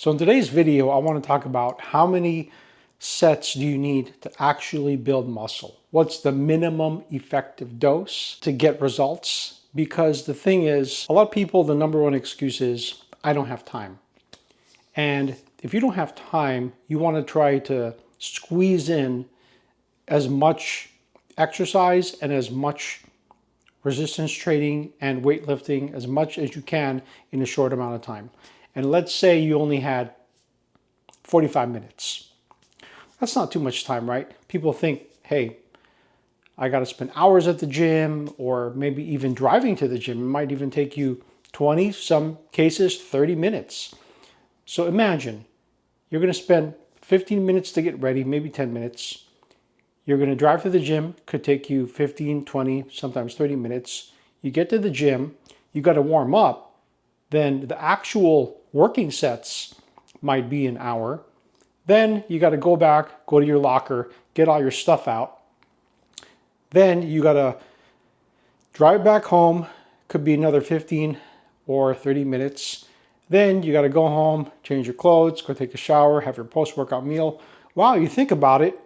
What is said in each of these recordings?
So in today's video, I want to talk about how many sets do you need to actually build muscle? What's the minimum effective dose to get results? Because the thing is, a lot of people, the number one excuse is, I don't have time. And if you don't have time, you want to try to squeeze in as much exercise and as much resistance training and weightlifting as much as you can in a short amount of time. And let's say you only had 45 minutes. That's not too much time, right? People think, hey, I got to spend hours at the gym, or maybe even driving to the gym. It might even take you 20, some cases 30 minutes. So imagine you're going to spend 15 minutes to get ready, maybe 10 minutes. You're going to drive to the gym, could take you 15, 20, sometimes 30 minutes. You get to the gym, you got to warm up. Then the actual working sets might be an hour. Then you got to go back, go to your locker, get all your stuff out. Then you got to drive back home, could be another 15 or 30 minutes. Then you got to go home, change your clothes, go take a shower, have your post-workout meal. Wow, you think about it,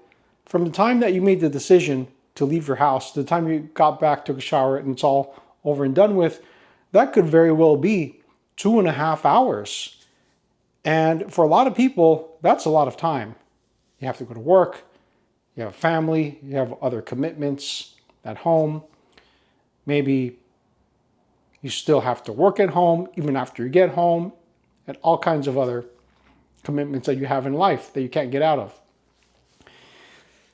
from the time that you made the decision to leave your house to the time you got back, took a shower, and it's all over and done with, that could very well be 2.5 hours. And for a lot of people, that's a lot of time. You have to go to work, you have a family, you have other commitments at home. Maybe you still have to work at home even after you get home, and all kinds of other commitments that you have in life that you can't get out of.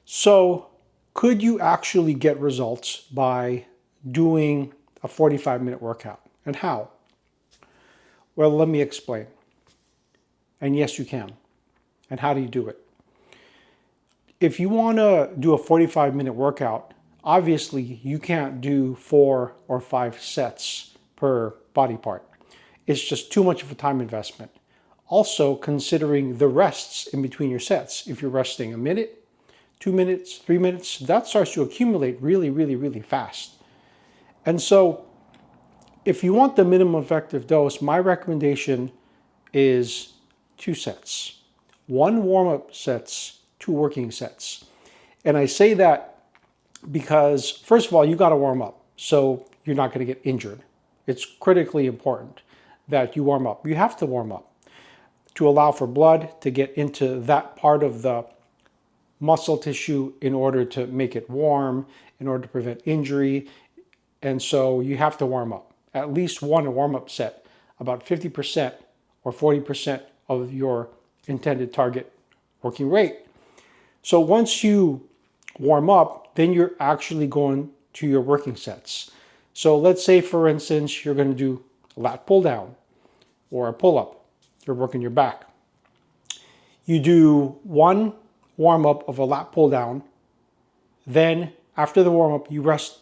So could you actually get results by doing a 45-minute workout? And how? Well, let me explain. And yes, you can. And how do you do it? If you want to do a 45-minute workout, obviously you can't do 4 or 5 sets per body part. It's just too much of a time investment. Also, considering the rests in between your sets. If you're resting a minute, 2 minutes, 3 minutes, that starts to accumulate really fast. And so if you want the minimum effective dose, my recommendation is 2 sets. 1 warm-up sets, 2 working sets. And I say that because, first of all, you got to warm up so you're not going to get injured. It's critically important that you warm up. You have to warm up to allow for blood to get into that part of the muscle tissue in order to make it warm, in order to prevent injury. And so you have to warm up. At least 1 warm-up set, about 50% or 40% of your intended target working rate. So once you warm up, then you're actually going to your working sets. So let's say, for instance, you're going to do a lat pull down or a pull up. You're working your back. You do 1 warm up of a lat pull down. Then after the warm up, you rest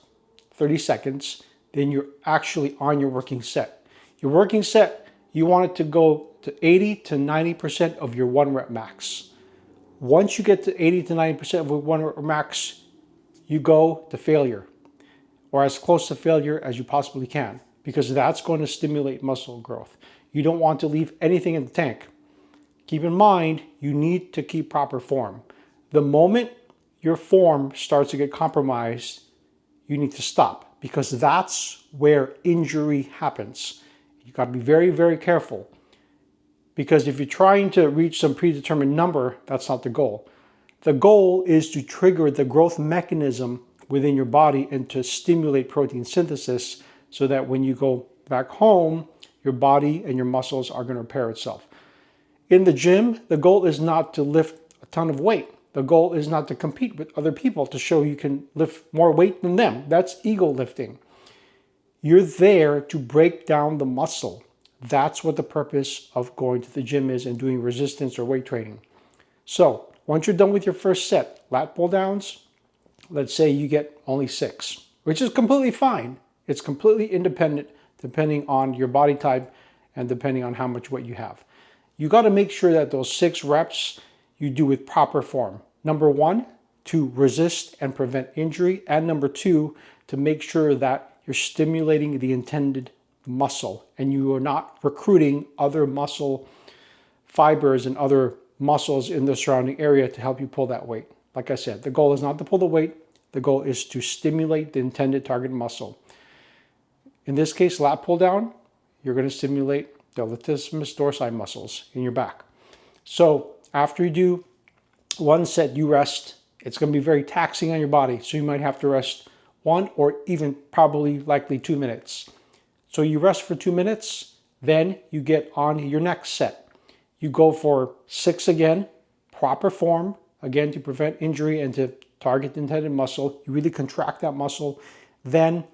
30 seconds. Then you're actually on your working set. Your working set, you want it to go to 80 to 90% of your 1 rep max. Once you get to 80 to 90% of your 1 rep max, you go to failure, or as close to failure as you possibly can, because that's going to stimulate muscle growth. You don't want to leave anything in the tank. Keep in mind, you need to keep proper form. The moment your form starts to get compromised, you need to stop, because that's where injury happens. You got to be very careful, because if you're trying to reach some predetermined number, that's not the goal. The goal is to trigger the growth mechanism within your body and to stimulate protein synthesis so that when you go back home, your body and your muscles are going to repair itself. In the gym, the goal is not to lift a ton of weight. The goal is not to compete with other people to show you can lift more weight than them. That's ego lifting. You're there to break down the muscle. That's what the purpose of going to the gym is and doing resistance or weight training. So once you're done with your first set, lat pull downs, let's say you get only 6, which is completely fine. It's completely independent depending on your body type and depending on how much weight you have. You got to make sure that those 6 reps you do with proper form. Number 1, to resist and prevent injury. And number 2, to make sure that you're stimulating the intended muscle and you are not recruiting other muscle fibers and other muscles in the surrounding area to help you pull that weight. Like I said, the goal is not to pull the weight. The goal is to stimulate the intended target muscle. In this case, lat pull down, you're going to stimulate the latissimus dorsi muscles in your back. So after you do one set, you rest. It's going to be very taxing on your body, so you might have to rest 1 or even probably likely 2 minutes. So you rest for 2 minutes, then you get on your next set. You go for 6 again, proper form, again to prevent injury and to target the intended muscle. You really contract that muscle, then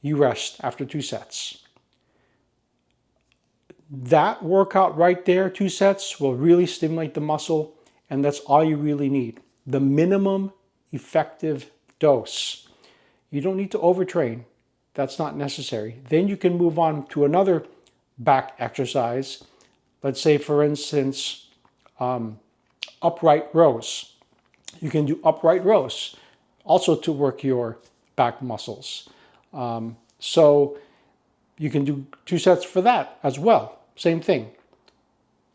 you rest after 2 sets. That workout right there, 2 sets, will really stimulate the muscle, and that's all you really need. The minimum effective dose. You don't need to overtrain. That's not necessary. Then you can move on to another back exercise. Let's say, for instance, upright rows. You can do upright rows also to work your back muscles. So you can do 2 sets for that as well. Same thing.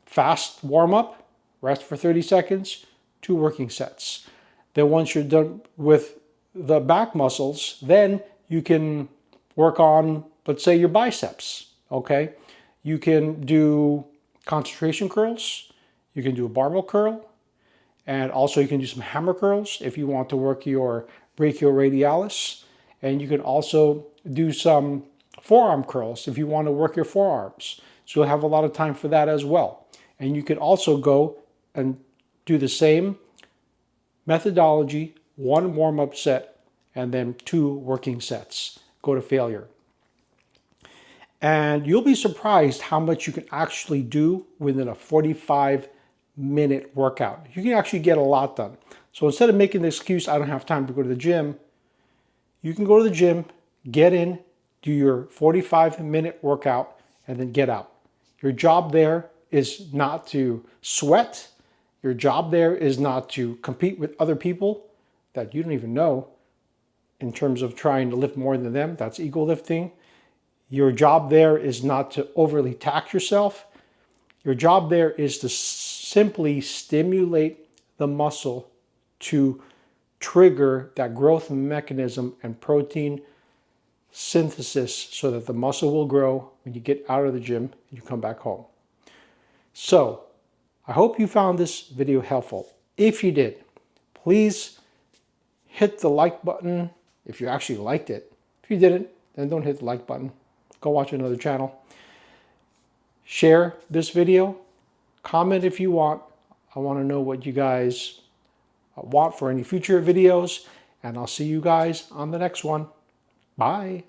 Fast warm up, rest for 30 seconds, 2 working sets. Then once you're done with the back muscles, then you can work on, let's say, your biceps, okay? You can do concentration curls, you can do a barbell curl, and also you can do some hammer curls if you want to work your brachioradialis, and you can also do some forearm curls if you want to work your forearms. So you'll have a lot of time for that as well. And you can also go and do the same methodology, 1 warm-up set, and then 2 working sets. Go to failure. And you'll be surprised how much you can actually do within a 45-minute workout. You can actually get a lot done. So instead of making the excuse, I don't have time to go to the gym, you can go to the gym, get in, do your 45-minute workout, and then get out. Your job there is not to sweat. Your job there is not to compete with other people that you don't even know in terms of trying to lift more than them. That's ego lifting. Your job there is not to overly tax yourself. Your job there is to simply stimulate the muscle to trigger that growth mechanism and protein synthesis so that the muscle will grow when you get out of the gym and you come back home. So I hope you found this video helpful. If you did, please hit the like button if you actually liked it. If you didn't, then don't hit the like button. Go watch another channel. Share this video. Comment if you want. I want to know what you guys want for any future videos. And I'll see you guys on the next one. Bye.